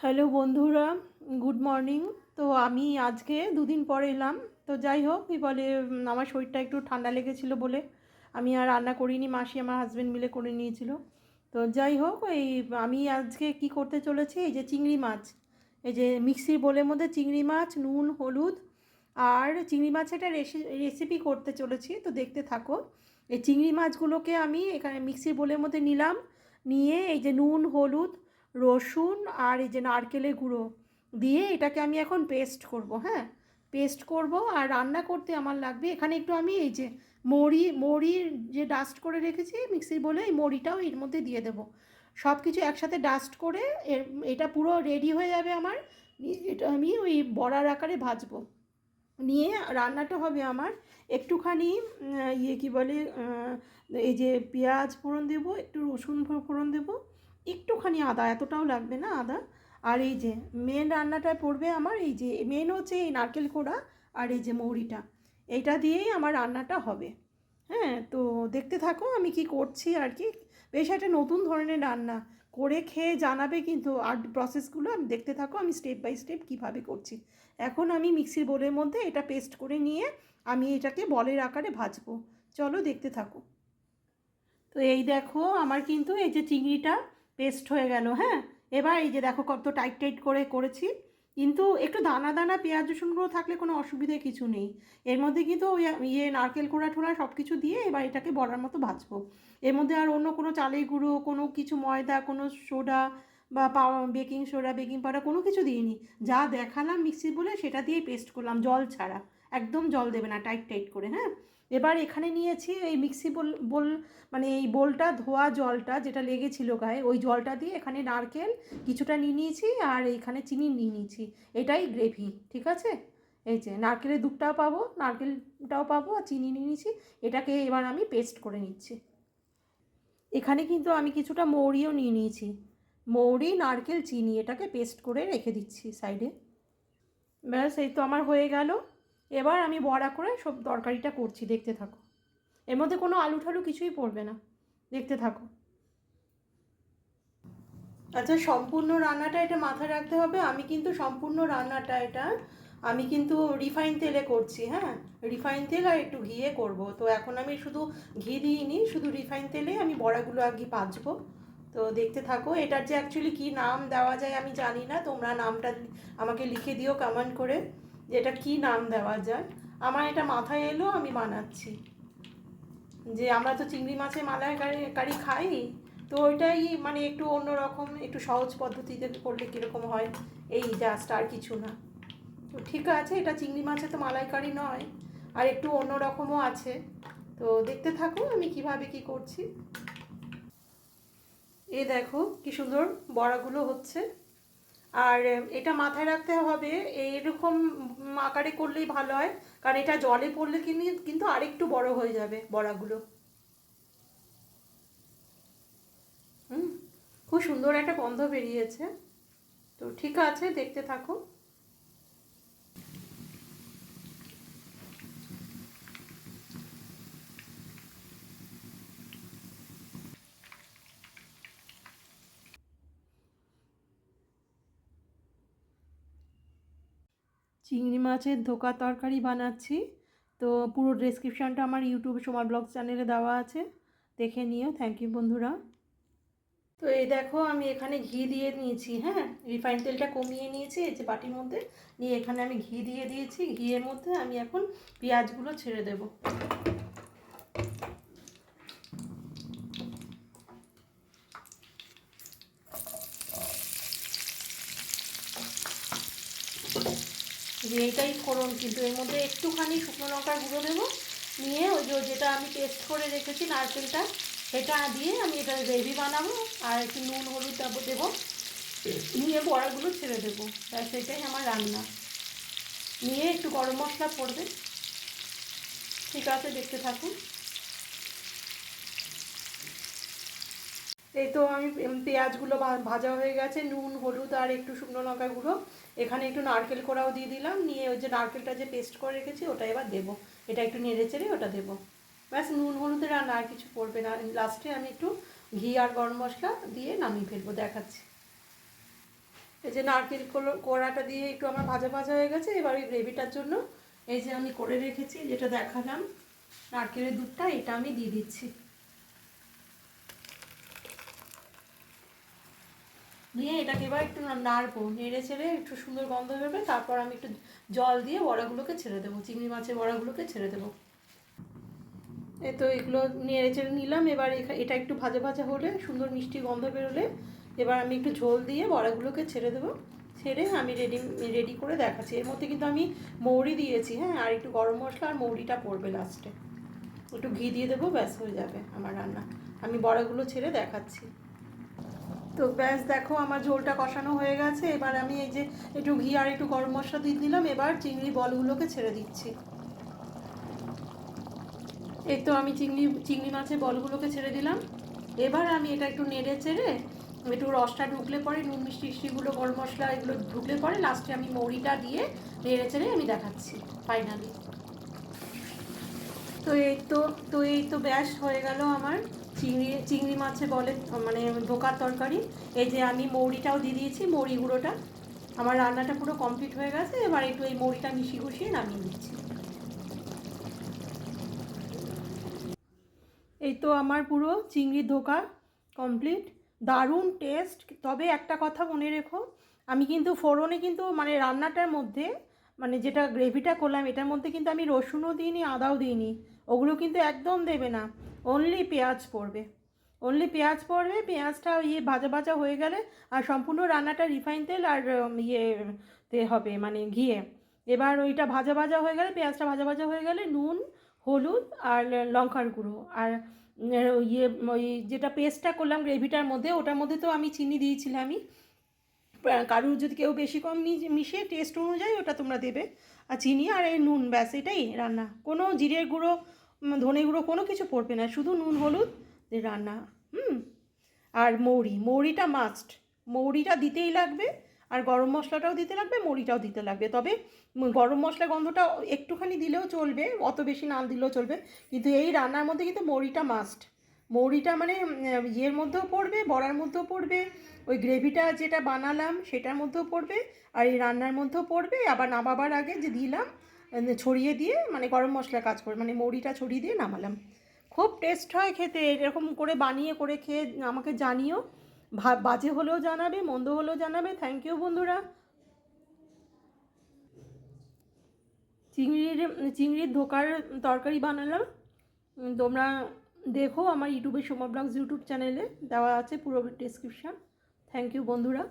Hello বন্ধুরা, good morning. তো আমি আজকে দুদিন পর এলাম। তো যাই হোক, কী বলে, আমার শরীরটা একটু ঠান্ডা লেগেছিলো বলে আমি আর রান্না করিনি, মাসি আমার হাজব্যান্ড মিলে করে নিয়েছিল। তো যাই হোক, আমি আজকে কি করতে চলেছি, এই যে চিংড়ি মাছ, এই যে মিক্সির বোলের মধ্যে চিংড়ি মাছ, নুন, হলুদ আর চিংড়ি মাছের একটা রেসিপি করতে চলেছি। তো দেখতে থাকো। এই চিংড়ি মাছগুলোকে আমি এখানে মিক্সির বোলের মধ্যে নিলাম, নিয়ে এই যে নুন, হলুদ, রসুন আর এই যে নারকেলের গুঁড়ো দিয়ে এটাকে আমি এখন পেস্ট করব। হ্যাঁ, পেস্ট করব। আর রান্না করতে আমার লাগবে এখানে একটু, আমি এই যে মরির যে ডাস্ট করে রেখেছি মিক্সির বলে, এই মরিটাও এর মধ্যে দিয়ে দেবো। সব কিছু একসাথে ডাস্ট করে এটা পুরো রেডি হয়ে যাবে আমার। এটা আমি ওই বড়ার আকারে ভাজবো। নিয়ে রান্নাটা হবে আমার একটুখানি কী বলে, এই যে পেঁয়াজ ফোড়ন দেবো, একটু রসুন ফোড়ন দেবো, একটুখানি আদা, এতটাও লাগবে না আদা। আর এই যে মেন রান্নাটা পড়বে আমার, এই যে মেন হচ্ছে এই নারকেল কোড়া আর এই যে মৌরিটা, এইটা দিয়েই আমার রান্নাটা হবে। হ্যাঁ, তো দেখতে থাকো আমি কি করছি আর কি। বেশ একটা নতুন ধরনের রান্না, করে খেয়ে জানাবে কিন্তু। আর প্রসেসগুলো আমি দেখতে থাকো, আমি স্টেপ বাই স্টেপ কীভাবে করছি। এখন আমি মিক্সির বোলের মধ্যে এটা পেস্ট করে নিয়ে আমি এটাকে বলের আকারে ভাজবো। চলো দেখতে থাকো। তো এই দেখো, আমার কিন্তু এই যে চিংড়িটা পেস্ট হয়ে গেল। হ্যাঁ, এবার এই যে দেখো কত টাইট টাইট করে করেছি। কিন্তু একটু দানা দানা পেঁয়াজ রসুনগুলো থাকলে কোনো অসুবিধে কিছু নেই। এর মধ্যে কিন্তু ওই নারকেল কোড়া ঠোড়া সব কিছু দিয়ে এবার এটাকে বড়ার মতো ভাজবো। এর মধ্যে আর অন্য কোনো চালের গুঁড়ো, কোনো কিছু ময়দা, কোনো সোডা বা বেকিং সোডা, বেকিং পাউডার কোনো কিছু দিইনি। যা দেখালাম মিক্সি বলে সেটা দিয়েই পেস্ট করলাম, জল ছাড়া। একদম জল দেবে না, টাইট টাইট করে। হ্যাঁ, এবার এখানে নিয়েছি এই মিক্সি বোল, মানে এই বোলটা ধোয়া জলটা যেটা লেগেছিল গায়ে, ওই জলটা দিয়ে এখানে নারকেল কিছুটা নিয়ে নিয়েছি আর এইখানে চিনি নিয়ে নিয়েছি। এটাই গ্রেভি, ঠিক আছে। এই যে নারকেলের দুধটাও পাবো, নারকেলটাও পাবো, আর চিনি নিয়ে নিয়েছি। এটাকে এবার আমি পেস্ট করে নিচ্ছি। এখানে কিন্তু আমি কিছুটা মৌরিও নিয়ে নিয়েছি। মৌরি, নারকেল, চিনি, এটাকে পেস্ট করে রেখে দিচ্ছি সাইডে। ব্যাস, এই তো আমার হয়ে গেল। এবার আমি বড়া করে সব তরকারিটা করছি, দেখতে থাকো। এর মধ্যে কোনো আলু ঠালু কিছুই পড়বে না, দেখতে থাকো। আচ্ছা, সম্পূর্ণ রান্নাটা এটা মাথায় রাখতে হবে, আমি কিন্তু সম্পূর্ণ রান্নাটা এটা আমি কিন্তু রিফাইন তেলে করছি। হ্যাঁ, রিফাইন তেল আর একটু ঘিয়ে করব। তো এখন আমি শুধু ঘি দিইনি, শুধু রিফাইন তেলে আমি বড়াগুলো আগে ভাজবো। তো দেখতে থাকো। এটার যে অ্যাকচুয়ালি কী নাম দেওয়া যায় আমি জানি না, তোমরা নামটা আমাকে লিখে দিও কমেন্ট করে যে এটা কী নাম দেওয়া যায়। আমার এটা মাথায় এলো, আমি বানাচ্ছি। যে আমরা তো চিংড়ি মাছের মালাইকারি খাই, তো ওইটাই মানে একটু অন্যরকম, একটু সহজ পদ্ধতিতে করলে কীরকম হয়, এই জাস্ট, আর কিছু না। তো ঠিক আছে, এটা চিংড়ি মাছে তো মালাইকারি নয়, আর একটু অন্যরকমও আছে। তো দেখতে থাকো আমি কিভাবে কি করছি। এ দেখো কি সুন্দর বড়াগুলো হচ্ছে। আর এটা মাথায় রাখতে হবে, এইরকম আকারে করলেই ভালো হয়, কারণ এটা জলে পড়লে কিন্তু আরেকটু বড় হয়ে যাবে বড়াগুলো। হুম, খুব সুন্দর একটা গন্ধ বেরিয়েছে। তো ঠিক আছে, দেখতে থাকো। চিংড়ি মাছের ধোকা তরকারি বানাচ্ছি। তো পুরো ডেসক্রিপশানটা আমার ইউটিউব সোমা ব্লগ চ্যানেলে দেওয়া আছে, দেখে নিও। থ্যাংক ইউ বন্ধুরা। তো এই দেখো, আমি এখানে ঘি দিয়ে নিয়েছি। হ্যাঁ, রিফাইন তেলটা কমিয়ে নিয়েছি এই যে বাটির মধ্যে, নিয়ে এখানে আমি ঘি দিয়ে দিয়েছি। ঘিয়ের মধ্যে আমি এখন পেঁয়াজগুলো ছেড়ে দেবো। যে এইটাই ফোড়ন, কিন্তু এর মধ্যে একটুখানি শুকনো লঙ্কার গুঁড়ো দেবো, নিয়ে ওই যে যেটা আমি পেস্ট করে রেখেছি নারকেলটা, সেটা দিয়ে আমি এটা গ্রেভি বানাবো। আর একটু নুন হলুদ দেবো, নিয়ে বড়াগুলো ছেড়ে দেবো। ব্যাস, এটাই আমার রান্না। নিয়ে একটু গরম মশলা পড়বে। ঠিক আছে, দেখতে থাকুন। এই তো আমি পেঁয়াজগুলো ভাজা হয়ে গেছে, নুন হলুদ আর একটু শুকনো লঙ্কা গুঁড়ো, এখানে একটু নারকেল কোড়াও দিয়ে দিলাম, নিয়ে ওই যে নারকেলটা যে পেস্ট করে রেখেছি ওটা এবার দেবো। এটা একটু নেড়ে চেড়ে ওটা দেবো। ব্যাস, নুন হলুদের আর কিছু পড়বে না। লাস্টে আমি একটু ঘি আর গরম মশলা দিয়ে নামিয়ে ফেলবো, দেখাচ্ছি। এই যে নারকেল কোড়াটা দিয়ে একটু আমার ভাজা ভাজা হয়ে গেছে। এবার ওই গ্রেভিটার জন্য এই যে আমি করে রেখেছি, যেটা দেখালাম নারকেলের দুধটা, এটা আমি দিয়ে দিচ্ছি। দিয়ে এটাকে এবার একটু নাড়বো, নেড়ে ছেড়ে একটু সুন্দর গন্ধ বেরোবে, তারপর আমি একটু জল দিয়ে বড়াগুলোকে ছেড়ে দেবো, চিংড়ি মাছের বড়াগুলোকে ছেড়ে দেবো। এই তো এগুলো নেড়ে চেড়ে নিলাম। এবার এটা একটু ভাজা ভাজা হলে, সুন্দর মিষ্টি গন্ধ বেরোলে, এবার আমি একটু ঝোল দিয়ে বড়াগুলোকে ছেড়ে দেবো। ছেড়ে আমি রেডি করে দেখাচ্ছি। এর মধ্যে কিন্তু আমি মৌরি দিয়েছি, হ্যাঁ, আর একটু গরম মশলা আর মৌরিটা পড়বে লাস্টে। একটু ঘি দিয়ে দেবো, ব্যাস হয়ে যাবে আমার রান্না। আমি বড়াগুলো ছেড়ে দেখাচ্ছি। তো ব্যাস দেখো আমার ঝোলটা কষানো হয়ে গেছে। এবার আমি এই যে একটু ঘি আর একটু গরম মশলা দিয়ে দিলাম। এবার চিংড়ি বলগুলোকে ছেড়ে দিচ্ছি। এই তো আমি চিংড়ি মাছের বলগুলোকে ছেড়ে দিলাম। এবার আমি এটা একটু নেড়ে চেড়ে, একটু রসটা ঢুকলে পরে, নুন মিষ্টি মিষ্টিগুলো, গরম মশলা এগুলো ঢুকলে পরে লাস্টে আমি মৌরিটা দিয়ে নেড়ে চেড়ে আমি দেখাচ্ছি ফাইনালি। তো এই তো ব্যাস হয়ে গেল আমার চিংড়ি মাছে বলে মানে ধোকার তরকারি। এই যে আমি মৌরিটাও দিয়ে দিয়েছি, মৌরি গুঁড়োটা। আমার রান্নাটা পুরো কমপ্লিট হয়ে গেছে। এবার একটু এই মৌরিটা মিশিয়ে গুছিয়ে নামিয়ে দিচ্ছি। এই তো আমার পুরো চিংড়ির ধোকা কমপ্লিট। দারুণ টেস্ট। তবে একটা কথা মনে রেখো, আমি কিন্তু ফোড়নে কিন্তু মানে রান্নাটার মধ্যে, মানে যেটা গ্রেভিটা করলাম এটার মধ্যে কিন্তু আমি রসুনও দিইনি, আদাও দিইনি। ওগুলো কিন্তু একদম দেবে না। অনলি পেঁয়াজ পড়বে, অনলি পেঁয়াজ পড়বে। পেঁয়াজটা ভাজা ভাজা হয়ে গেলে, আর সম্পূর্ণ রান্নাটা রিফাইন তেল আর তে হবে, মানে ঘিয়ে। এবার ওইটা ভাজা ভাজা হয়ে গেলে, পেঁয়াজটা ভাজা ভাজা হয়ে গেলে নুন, হলুদ আর লঙ্কার গুঁড়ো আর ওই যেটা পেস্টটা করলাম গ্রেভিটার মধ্যে, ওটার মধ্যে তো আমি চিনি দিয়েছিলামই। কারুর যদি কেউ বেশি কম মিশিয়ে টেস্ট অনুযায়ী ওটা তোমরা দেবে। আর চিনি আর এই নুন, ব্যাস এটাই রান্না। কোনো জিরের গুঁড়ো, ধনে গুঁড়ো কোনো কিছু পড়বে না, শুধু নুন হলুদ দিয়ে রান্না। আর মৌরিটা মাস্ট, মৌরিটা দিতেই লাগবে। আর গরম মশলাটাও দিতে লাগবে, মৌরিটাও দিতে লাগবে। তবে গরম মশলা গন্ধটা একটুখানি দিলেও চলবে, অত বেশি না দিলেও চলবে, কিন্তু এই রান্নার মধ্যে কিন্তু মৌরিটা মাস্ট। মৌরিটা মানে ইয়ের মধ্যেও পড়বে, বড়ার মধ্যেও পড়বে, ওই গ্রেভিটা যেটা বানালাম সেটার মধ্যেও পড়বে, আর এই রান্নার মধ্যেও পড়বে। আবার নামাবার আগে যে দিলাম ছড়িয়ে দিয়ে, মানে গরম মশলা কাজ করে, মানে মৌরিটা ছড়িয়ে দিয়ে নামালাম। খুব টেস্ট হয় খেতে। এরকম করে বানিয়ে করে খেয়ে আমাকে জানিও। বাজে হলেও জানাবে, মন্দ হলেও জানাবে। থ্যাংক ইউ বন্ধুরা। চিংড়ির ধোকার তরকারি বানালাম। তোমরা দেখো আমার সোমা ব্লগস ইউটিউব চ্যানেলে দেওয়া আছে পুরো ডেসক্রিপশান। থ্যাংক ইউ বন্ধুরা।